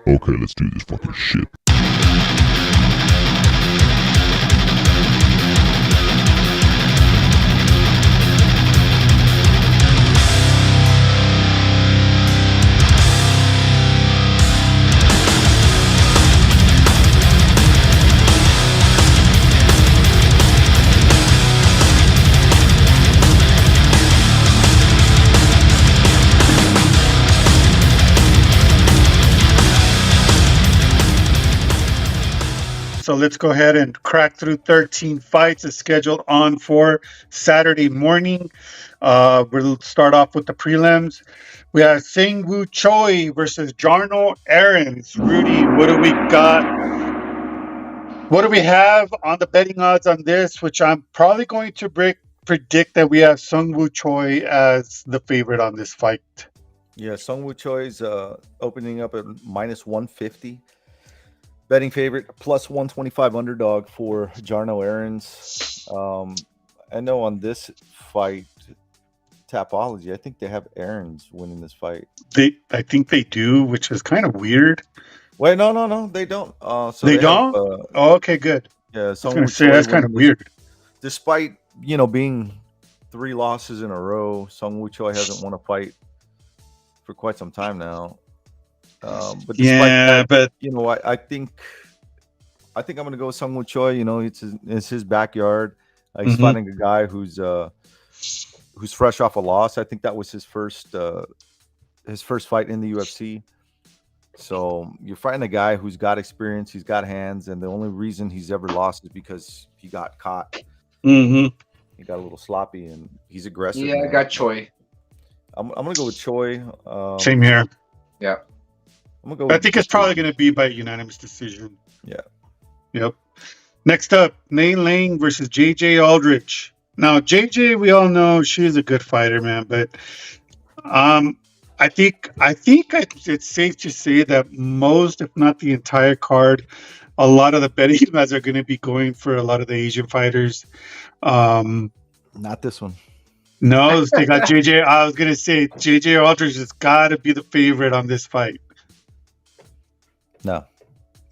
Okay, let's do this fucking shit. So let's go ahead and crack through 13 fights as scheduled on for Saturday morning. We'll start off with the prelims. We have Sing Woo Choi versus Jarno Aarons. Rudy, what do we got? What do we have on the betting odds on this? Which I'm probably going to predict that we have Sung Woo Choi as the favorite on this fight. Yeah, Sung Woo Choi is opening up at minus 150. Betting favorite, plus 125 underdog for Jarno Aarons. I know on this fight, Tapology, I think they have Aarons winning this fight. I think they do, which is kind of weird. Wait, no, they don't. So they don't? Okay, good. Yeah, I was going to say, that's kind of weird. Despite, being 3 losses in a row, Sung Woo Choi hasn't won a fight for quite some time now. But despite that, I think I'm going to go with Sung Woo Choi. It's his backyard. He's fighting a guy who's fresh off a loss. I think that was his first fight in the UFC. So you're fighting a guy who's got experience, he's got hands, and the only reason he's ever lost is because he got caught. He got a little sloppy, and he's aggressive. Yeah, I got Choi. I'm gonna go with Choi. Same here. Yeah. I think it's probably going to be by unanimous decision. Yeah. Yep. Next up, Nay Lang versus JJ Aldrich. Now, JJ, we all know she's a good fighter, man, but I think it's safe to say that most, if not the entire card, a lot of the betting guys are going to be going for a lot of the Asian fighters. Not this one. No, they got JJ. I was going to say JJ Aldrich has got to be the favorite on this fight. No.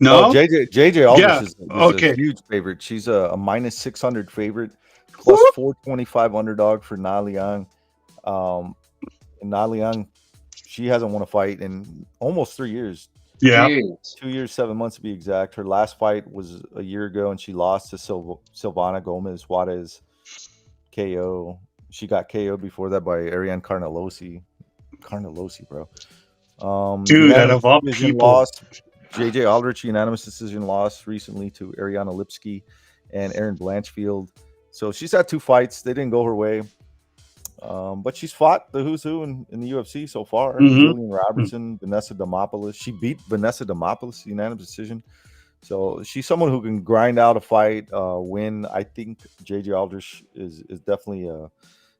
JJ Aldrich is a huge favorite. She's a minus 600 favorite, plus 425 underdog for Na Liang. And Na Liang, she hasn't won a fight in almost 3 years. Yeah. 2 years, 7 months to be exact. Her last fight was a year ago, and she lost to Silvana Gomez Juarez KO. She got KO'd before that by Ariane Carnelosi, bro. Dude, out of all people. Lost. JJ Aldrich, unanimous decision loss recently to Ariana Lipsky and Erin Blanchfield. So she's had 2 fights. They didn't go her way. But she's fought the who's who in the UFC so far. Julian Robertson, Vanessa Demopoulos. She beat Vanessa Demopoulos, unanimous decision. So she's someone who can grind out a fight, win. I think JJ Aldrich is definitely a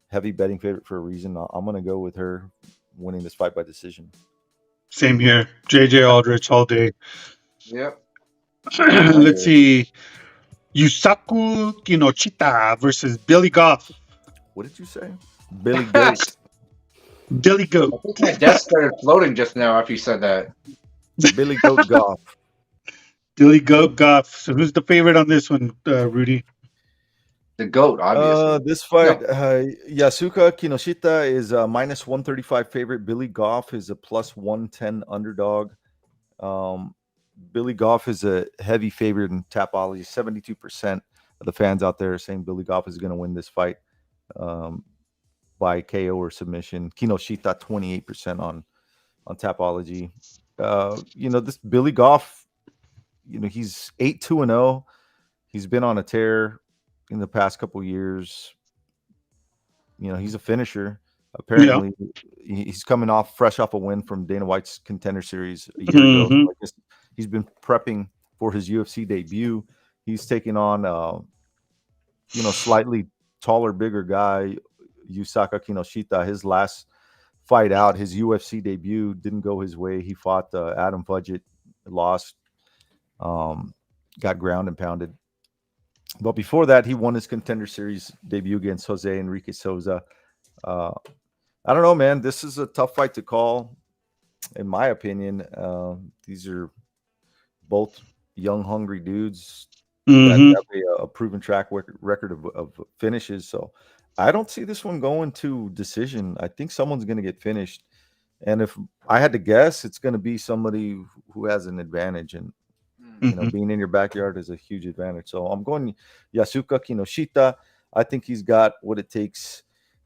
heavy betting favorite for a reason. I'm going to go with her winning this fight by decision. Same here. JJ Aldrich all day. Yep. Let's see. Yusaku Kinoshita versus Billy Goff. What did you say? Billy Goat. Billy Goat. I think my desk started floating just now after you said that. Billy Goat Goff. Billy Goat Goff. So who's the favorite on this one, Rudy? The GOAT, obviously. This fight, Yasuka Kinoshita is a minus 135 favorite. Billy Goff is a plus 110 underdog. Billy Goff is a heavy favorite in Tapology. 72% of the fans out there are saying Billy Goff is going to win this fight by KO or submission. Kinoshita 28% on Tapology. This Billy Goff, he's 8-2-0. He's been on a tear in the past couple of years. He's a finisher. Apparently, he's coming fresh off a win from Dana White's Contender Series a year ago. So I guess he's been prepping for his UFC debut. He's taking on, slightly taller, bigger guy, Yusaka Kinoshita. His last fight out, his UFC debut, didn't go his way. He fought Adam Fudgett, lost, got ground and pounded. But before that, he won his Contender Series debut against Jose Enrique Souza. I don't know, man. This is a tough fight to call. in my opinion. These are both young, hungry dudes that Mm-hmm. have a proven track record of finishes. So I don't see this one going to decision. I think someone's going to get finished. And if I had to guess, it's going to be somebody who has an advantage. And, Mm-hmm. being in your backyard is a huge advantage. So I'm going Yasuka Kinoshita. I think he's got what it takes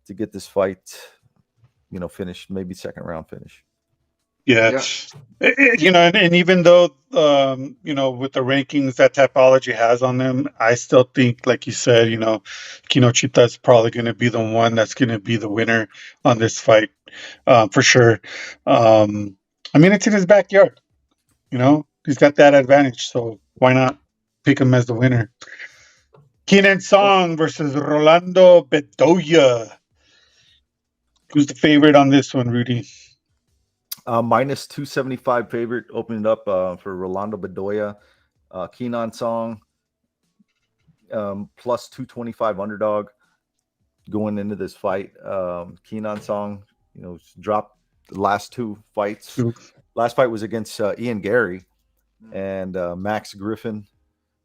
to get this fight, finished, maybe second round finish. Yeah. Yeah. And even though, with the rankings that Tapology has on them, I still think, like you said, Kinochita is probably going to be the one that's going to be the winner on this fight, for sure. I mean, it's in his backyard, he's got that advantage. So why not pick him as the winner? Keenan Song versus Rolando Bedoya. Who's the favorite on this one, Rudy? Minus 275 favorite, opening up for Rolando Bedoya. Keenan Song, plus 225 underdog going into this fight. Keenan Song, dropped the last two fights. Last fight was against Ian Gary and Max Griffin.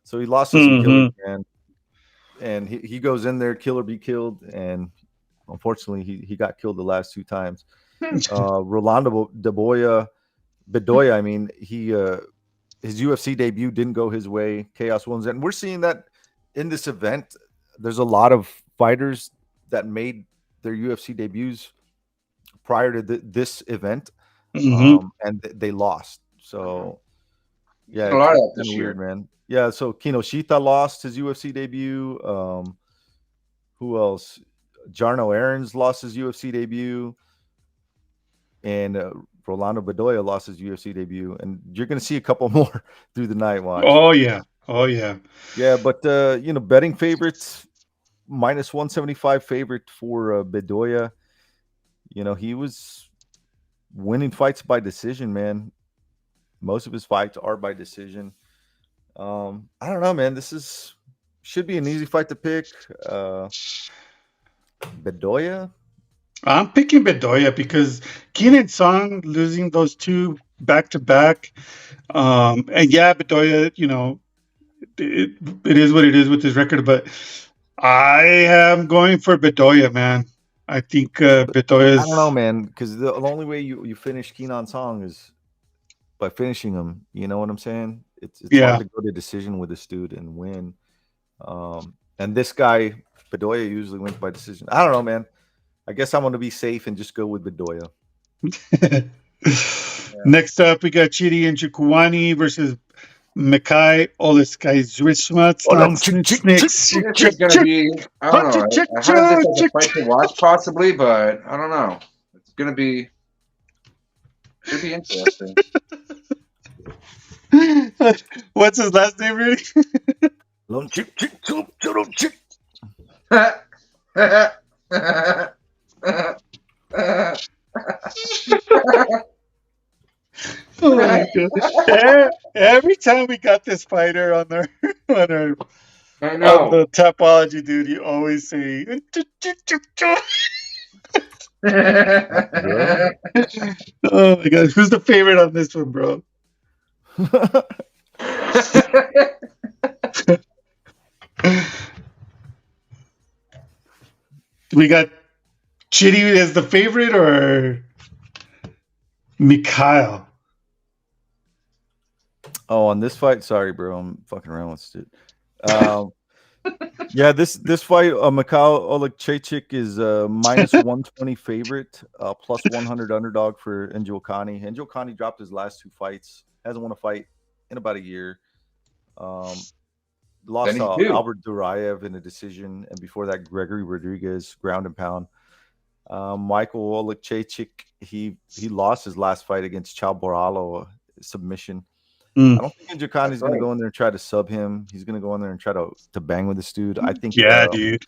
So he lost to some killers, man. And he goes in there, kill or be killed. And unfortunately, he got killed the last two times. Rolando Bedoya, I mean, his UFC debut didn't go his way. Chaos wins, and we're seeing that in this event. There's a lot of fighters that made their UFC debuts prior to this event, and they lost. So yeah, a lot of that it's this weird, year, man. Yeah, so Kinoshita lost his UFC debut. Who else? Jarno Aarons lost his UFC debut. And Rolando Bedoya lost his UFC debut, and you're going to see a couple more through the night. Watch. Oh yeah. Yeah. But betting favorites, minus 175 favorite for Bedoya. He was winning fights by decision, man. Most of his fights are by decision. I don't know, man. This should be an easy fight to pick. Bedoya. I'm picking Bedoya because Keenan Song losing those two back to back. And yeah, Bedoya, it is what it is with his record, but I am going for Bedoya, man. I think Bedoya I don't know, is. man, because the only way you finish Keenan Song is by finishing him. You know what I'm saying? It's hard to go to decision with this dude and win. And this guy, Bedoya, usually wins by decision. I don't know, man. I guess I'm going to be safe and just go with Bedoya. Next up, we got Chidi and Chukwani versus Mikai Oleskaizwisma. this is going to be, I don't know. I have this as a fight to watch, possibly, but I don't know. It's going to be, should be interesting. What's his last name, Rudy? Oh my god! Every time we got this fighter on our I know. on the Tapology, dude, you always say. Oh my god! Who's the favorite on this one, bro? We got Chidi as the favorite or Mikhail? Oh, on this fight, sorry, bro, I'm fucking around with it. Yeah, this fight, Mikhail Oleksiejczuk is minus 120 favorite, plus 100 underdog for Njoukani. Njoukani dropped his last two fights, hasn't won a fight in about a year. Lost Albert Duraev in a decision, and before that, Gregory Rodriguez, ground and pound. Michael Oleksiejczuk, he lost his last fight against Chao Borralho, submission. I don't think Njoukani is going to go in there and try to sub him. He's going to go in there and try to bang with this dude. I think, dude.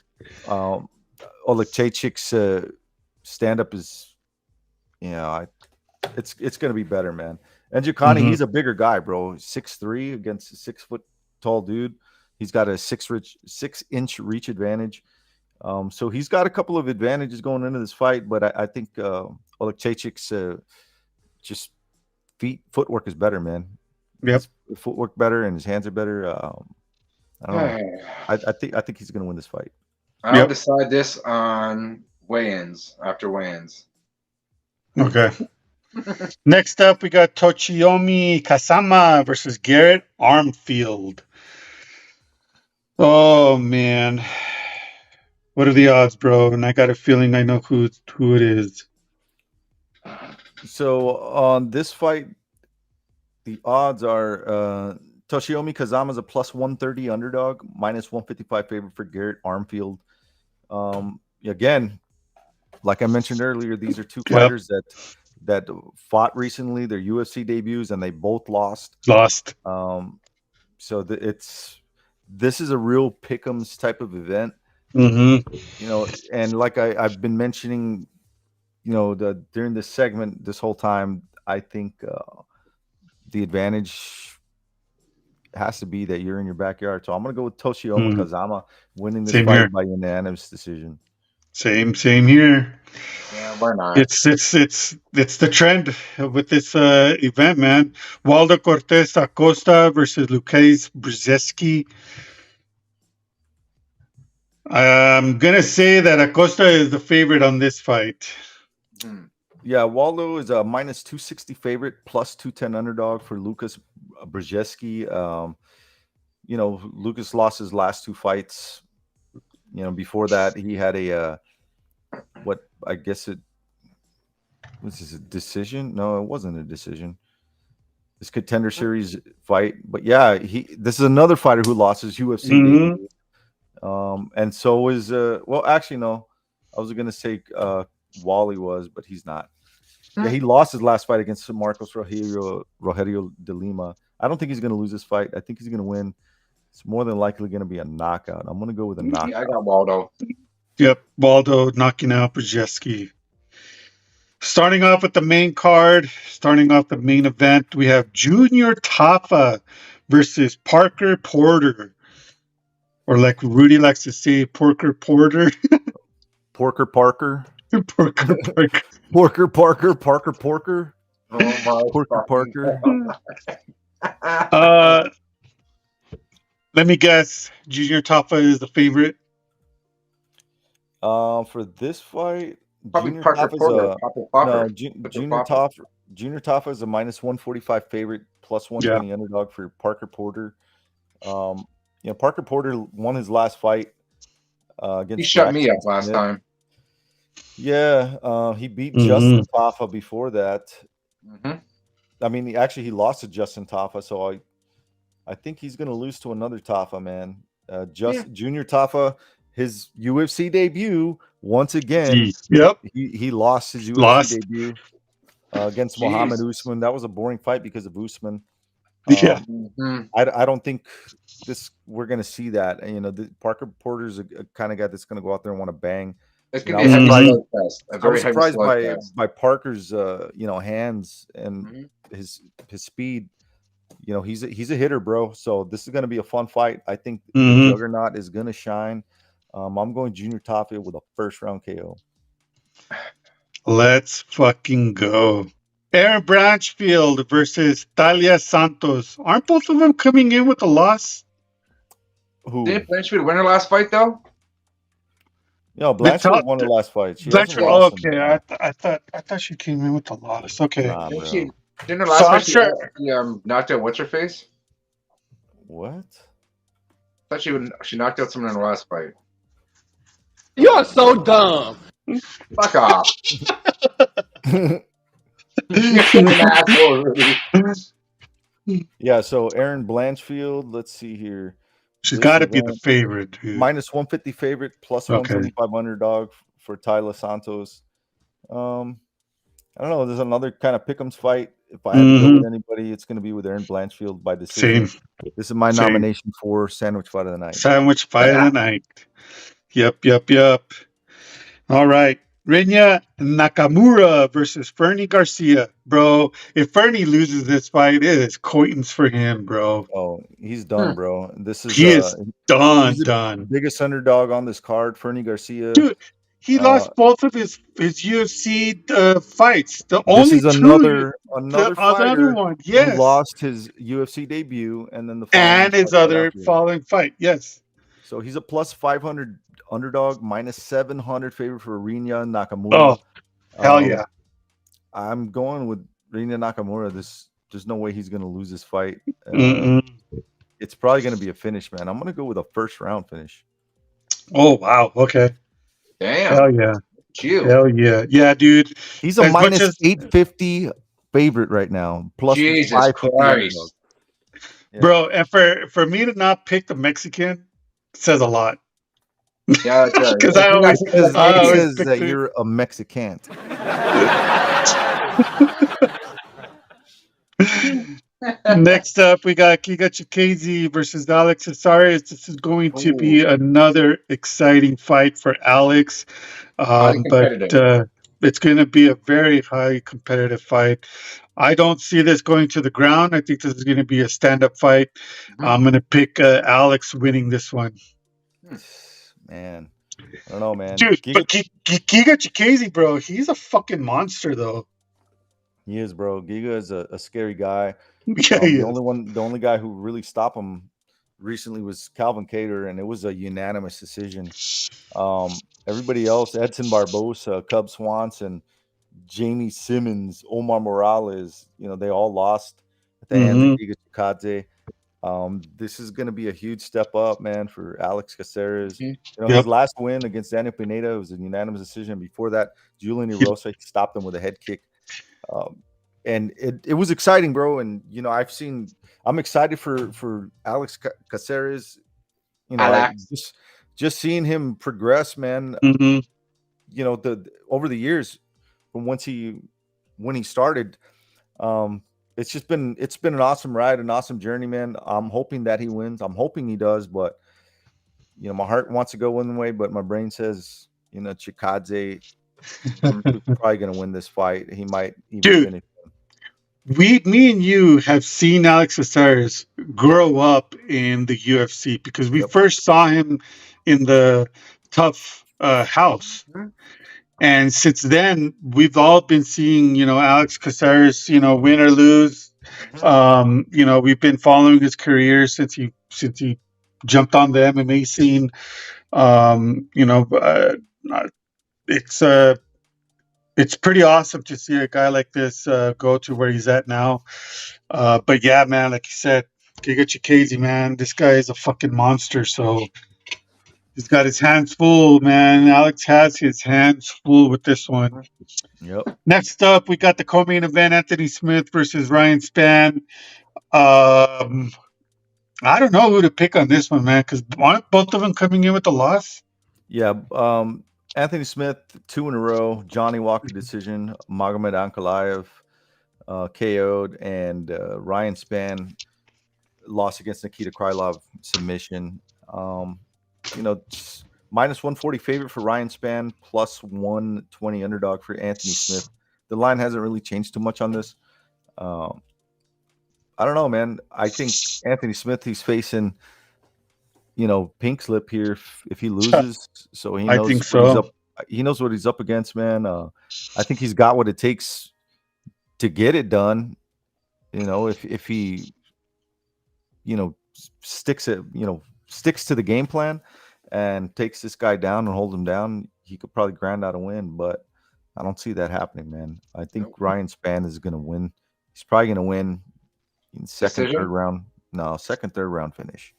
Oleksiejczuk's stand-up is, it's going to be better, man. Njoukani, he's a bigger guy, bro. 6'3" against a 6 foot tall dude. He's got a 6-inch reach advantage. So he's got a couple of advantages going into this fight, but I think Oleksiejczuk's just footwork is better, man. Yep. His footwork better and his hands are better. I don't know. I think he's gonna win this fight. I'll decide this on weigh-ins after weigh-ins. Okay. Next up, we got Tochiomi Kasama versus Garrett Armfield. Oh man, what are the odds, bro? And I got a feeling I know who it is. So on this fight, the odds are Toshiomi Kazama's a plus 130 underdog, minus 155 favorite for Garrett Armfield. Again, like I mentioned earlier, these are two fighters that fought recently, their UFC debuts, and they both lost. So this is a real pick'ems type of event. And like I've been mentioning, during this segment this whole time, I think the advantage has to be that you're in your backyard. So I'm gonna go with Toshiomi Kazama winning this fight by unanimous decision. Same here. Yeah, why not? It's the trend with this event, man. Waldo Cortez Acosta versus Lukasz Brzezinski. I'm gonna say that Acosta is the favorite on this fight. Yeah, Waldo is a minus 260 favorite, plus 210 underdog for Lukasz Brzezinski. Lucas lost his last two fights. Before that, he had a I guess it was a decision. No, it wasn't a decision. This Contender Series fight, but yeah, this is another fighter who lost his UFC debut. And so is actually no, I was gonna say Wally was, but he's not. Yeah, he lost his last fight against Marcos Rogerio de Lima. I don't think he's gonna lose this fight. I think he's gonna win. It's more than likely gonna be a knockout. I'm gonna go with a knockout. I got Waldo. Yep, Waldo knocking out Brzezinski. Starting off with the main card, starting off the main event, we have Junior Tafa versus Parker Porter. Or like Rudy likes to say, Porker Porter. Porker Parker. Porker Parker. Porker Parker. Parker Porker. Oh my Porker Parker. Let me guess. Junior Tafa is the favorite. For this fight, Junior Tafa is a minus 145 favorite, plus 120 underdog for Parker Porter. Parker Porter won his last fight against. He shut me up last time. Yeah, he beat Justin Tafa before that. I mean, he lost to Justin Tafa, so I think he's going to lose to another Tafa, man. Junior Tafa, his UFC debut once again. He lost his UFC debut against Muhammad Usman. That was a boring fight because of Usman. I don't think we're going to see that. And, Parker Porter's a kind of guy that's going to go out there and want to bang. It's going to be I was surprised by Parker's hands and his speed. He's a hitter, bro. So this is going to be a fun fight. I think the Juggernaut is going to shine. I'm going Junior Tafa with a first round KO. Let's fucking go. Aaron Blanchfield versus Talia Santos. Aren't both of them coming in with a loss? Didn't Blanchfield win her last fight though? No, Blanchfield won her last fight. Okay. I thought she came in with a loss. Okay. Nah, didn't her last fight she knocked out what's her face? What? I thought she knocked out someone in her last fight. You're so dumb. Fuck off. Yeah, so Aaron Blanchfield, let's see here. She's got to be the favorite. Dude. Minus 150 favorite, plus 125 underdog for Tyler Santos. I don't know. There's another kind of pick'ems fight. If I had to go with anybody, it's going to be with Aaron Blanchfield by decision. This is my nomination for Sandwich Fight of the Night. Sandwich Fight of the Night. Yep. All right. Rinya Nakamura versus Fernie Garcia. Bro, if Fernie loses this fight, it is coins for him, bro. Oh, he's done, bro. He is done. Biggest underdog on this card, Fernie Garcia. Dude, he lost both of his UFC fights. The This only is two, another the other fighter one, who yes, lost his UFC debut and then the following and his fight right other after it. following fight, yes. So he's a plus 500 underdog, minus 700 favorite for Rinya Nakamura. Oh, hell yeah. I'm going with Rinya Nakamura. There's no way he's going to lose this fight. It's probably going to be a finish, man. I'm going to go with a first round finish. Oh, wow. Okay. Damn. Hell yeah. Chill. Hell yeah. Yeah, dude. He's a minus 850 favorite right now, plus Jesus 550 Christ. underdog. Yeah. Bro, and for me to not pick the Mexican says a lot. Yeah, because I always says pick that you're a Mexican. Next up, we got Giga Chikadze versus Alex Caceres. This is going to be another exciting fight for Alex, but it's going to be a very high competitive fight. I don't see this going to the ground. I think this is going to be a stand-up fight. I'm going to pick Alex winning this one. Man, I don't know, man. Dude, but Giga Chikadze, bro, he's a fucking monster, though. He is, bro. Giga is a scary guy. Yeah, the only guy who really stopped him recently was Calvin Kattar, and it was a unanimous decision. Everybody else, Edson Barbosa, Cub Swanson, Jamie Simmons, Omar Morales, they all lost at the hands of Giga Chikadze. This is going to be a huge step up, man, for Alex Caceres. His last win against Daniel Pineda was a unanimous decision. Before that, Julian Erosa stopped him with a head kick. And it was exciting, bro. And I'm excited for Alex Caceres. Just seeing him progress, man. Over the years from when he started, it's been an awesome ride, an awesome journey, man. I'm hoping that he wins. I'm hoping he does, but my heart wants to go one way, but my brain says, Chikadze is probably going to win this fight. He might even finish. Me and you have seen Alex Caceres grow up in the UFC because we first saw him in the Tough House. And since then, we've all been seeing, Alex Caceres, win or lose. We've been following his career since he jumped on the MMA scene. It's pretty awesome to see a guy like this go to where he's at now. But yeah, man, like you said, Giga Chikadze, man, this guy is a fucking monster. So he's got his hands full, man. Alex has his hands full with this one. Yep. Next up, we got the co-main event: Anthony Smith versus Ryan Spann. I don't know who to pick on this one, man, because aren't both of them coming in with a loss? Yeah. Anthony Smith, 2 in a row. Johnny Walker decision. Magomed Ankalaev KO'd, and Ryan Spann lost against Nikita Krylov submission. Minus 140 favorite for Ryan Spann, plus 120 underdog for Anthony Smith. The line hasn't really changed too much on this. I don't know, man. I think Anthony Smith, he's facing pink slip here if he loses. So he knows he knows what he's up against, man. I think he's got what it takes to get it done. If he sticks to the game plan and takes this guy down and holds him down, he could probably grind out a win. But I don't see that happening, man. I think Ryan Spann is going to win. He's probably going to win in second, third round finish.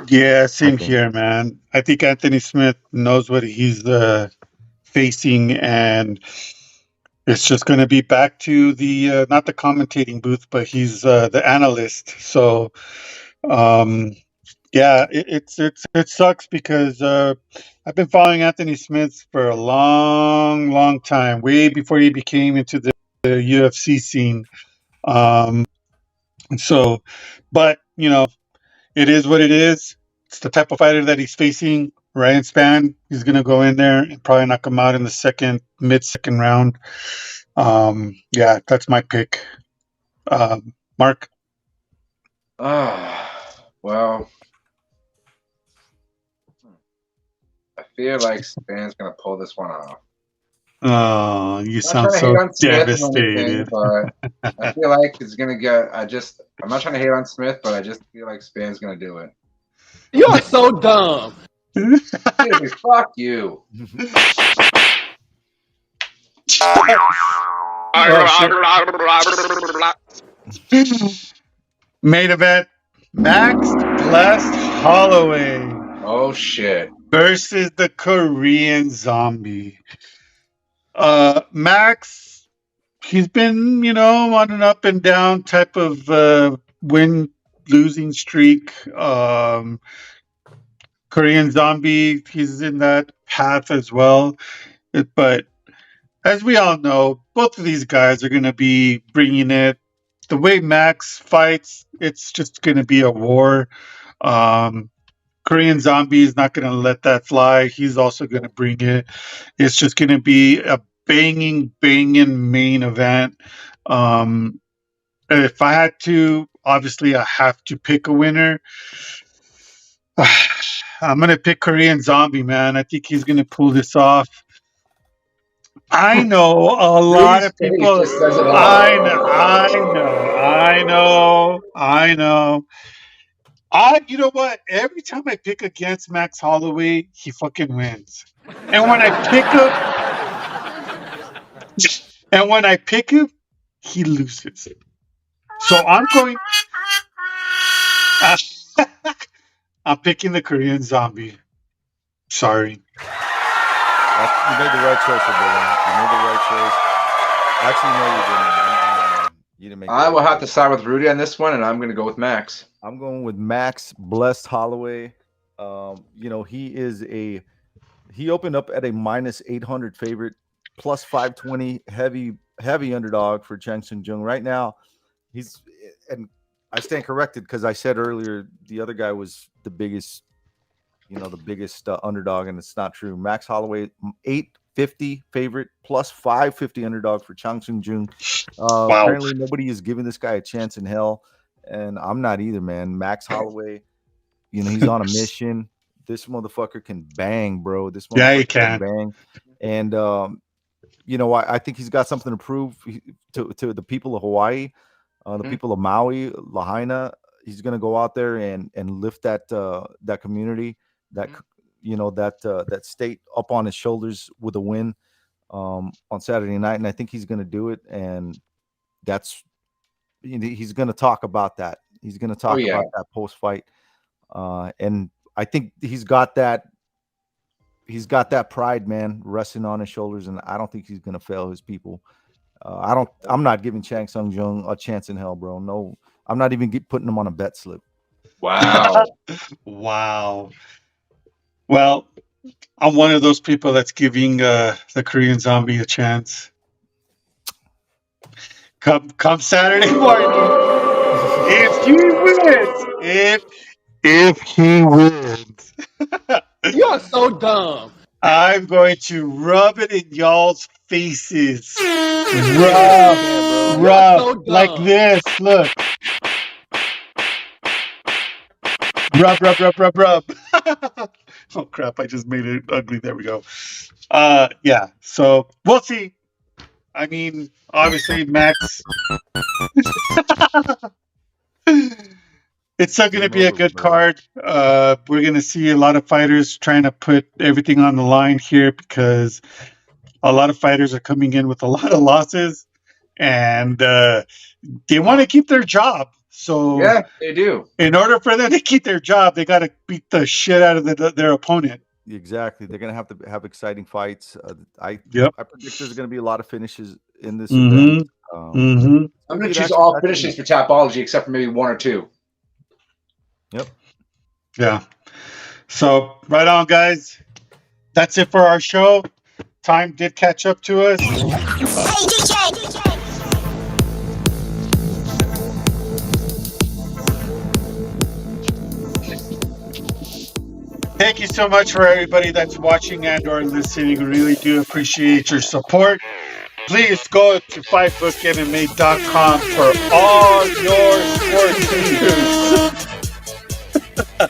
Yeah, same here, man. I think Anthony Smith knows what he's facing, and it's just going to be back to the not the commentating booth, but he's the analyst. So, yeah, it sucks because I've been following Anthony Smith for a long, long time, way before he became into the UFC scene. So, but it is what it is. It's the type of fighter that he's facing. Ryan Spann, he's going to go in there and probably knock him out in the mid-second round. Yeah, that's my pick. Mark? Well, I feel like Span's gonna pull this one off. Oh, you I'm sound not trying to so hate on Smith or devastated. anything, but I feel like it's gonna get. I'm not trying to hate on Smith, but I just feel like Span's gonna do it. You are so dumb. Seriously, fuck you. Main event: Max Holloway Oh shit. versus the Korean Zombie. Max, he's been, on an up and down type of win-losing streak. Korean Zombie, he's in that path as well. But as we all know, both of these guys are going to be bringing it. The way Max fights, it's just going to be a war. Korean Zombie is not going to let that fly. He's also going to bring it. It's just going to be a banging main event. If I had to, obviously, I have to pick a winner. I'm going to pick Korean Zombie, man. I think he's going to pull this off. I know a lot of people. Just says it all. I know. You know what? Every time I pick against Max Holloway, he fucking wins. And when I pick him, he loses. So I'm going. I'm picking the Korean Zombie. Sorry. You made the right choice, brother. You made the right choice. Actually, no, you didn't. You didn't make. I will have to side with Rudy on this one, and I'm going to go with Max. I'm going with Max Blessed Holloway. He opened up at a minus 800 favorite, plus 520 heavy underdog for Chang Sung Jung. Right now, and I stand corrected because I said earlier the other guy was the biggest underdog, and it's not true. Max Holloway, 850 favorite, plus 550 underdog for Chang Sung Jung. Wow. Apparently, nobody is giving this guy a chance in hell, and I'm not either, man. Max Holloway, he's on a mission. This motherfucker can bang, bro. This motherfucker he can bang, and I think he's got something to prove to the people of Hawaii, the people of Maui, Lahaina. He's gonna go out there and lift that community, that state up on his shoulders with a win on Saturday night, and I think he's gonna do it. And he's gonna talk about that. He's gonna talk about that post fight, and I think he's got that pride, man, resting on his shoulders, and I don't think he's gonna fail his people. I'm not giving Chang Sung Jung a chance in hell, bro. No, I'm not even putting him on a bet slip. Wow. Wow. Well, I'm one of those people that's giving the Korean Zombie a chance. Come Saturday morning, if he wins, You are so dumb. I'm going to rub it in y'all's faces. Rub so like this. Look. Rub. Oh crap! I just made it ugly. There we go. Yeah. So we'll see. I mean, obviously, Max. It's still going to be a good card. We're going to see a lot of fighters trying to put everything on the line here because a lot of fighters are coming in with a lot of losses, and they want to keep their job. So yeah, they do. In order for them to keep their job, they got to beat the shit out of their opponent. Exactly. They're going to have to have exciting fights. I predict there's going to be a lot of finishes in this event. I'm going to choose all finishes for Tapology except for maybe one or two. Yep. Yeah. So right on, guys. That's it for our show. Time did catch up to us. Thank you so much for everybody that's watching and or listening. We really do appreciate your support. Please go to fightbookmma.com for all your sports news.